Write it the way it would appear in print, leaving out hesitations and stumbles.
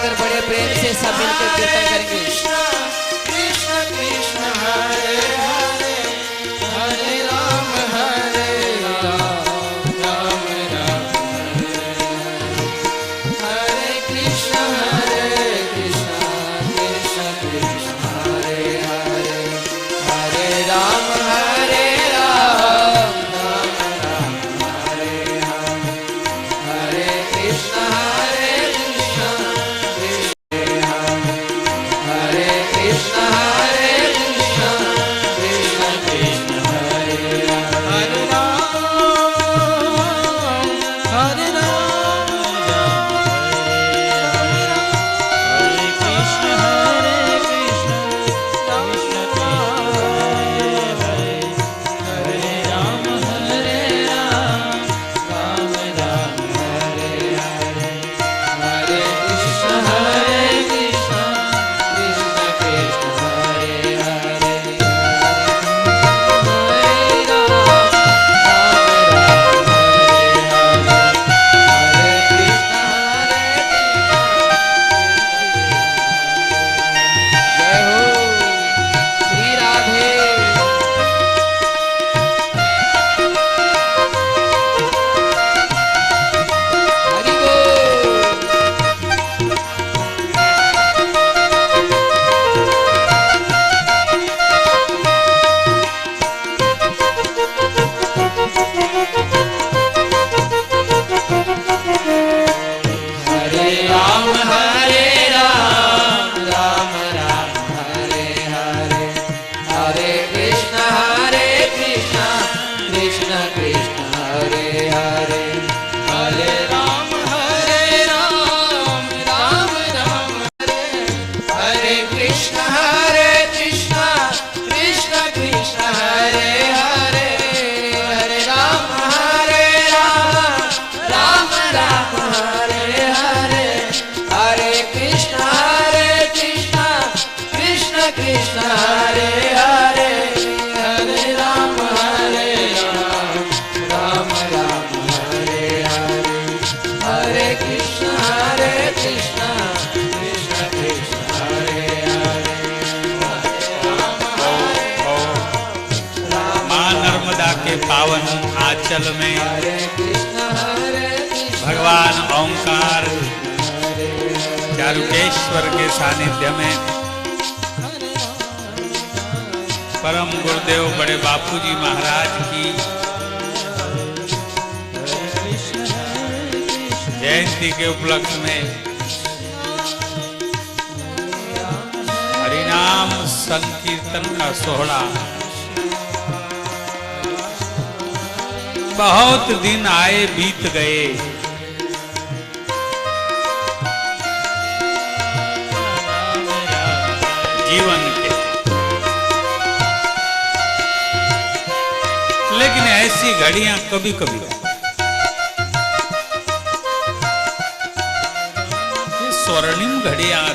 मिलकर बड़े प्रेम से सब मिलकर कीर्तन करेंगे। कृष्ण कृष्ण हरे हरे हरे राम राम राम हरे कृष्ण कृष्ण कृष्ण हरे हरे हरे राम राम राम हरे हरे हरे कृष्ण कृष्ण हरे कृष्ण कृष्ण कृष्ण हरे हरे राम हरे राम हरे कृष्ण कृष्ण हरे राम राम राम हरे हरे हरे कृष्ण कृष्ण कृष्ण हरे हरे हरे राम हरे कृष्ण जय हो श्री राधे। हरि बोल। हरे राम राम राम हरे हरे हरे कृष्ण कृष्ण कृष्ण हरे हरे हरे राम राम राम हरे हरे कृष्ण कृष्ण कृष्ण हरे हरे हरे राम राम राम हरे हरे हरे कृष्ण कृष्ण कृष्ण हरे हरे हरे राम राम राम हरे हरे हरे कृष्ण कृष्ण कृष्ण हरे माँ नर्मदा के पावन आंचल में हरे कृष्ण भगवान ओंकार चारुकेश्वर के सानिध्य में परम गुरुदेव बड़े बापूजी महाराज की जयंती के उपलक्ष्य में हरिनाम संकीर्तन का सोहला बहुत दिन आए बीत गए। जीवन के, लेकिन ऐसी घड़ियां कभी कभी स्वर्णिम घड़ियां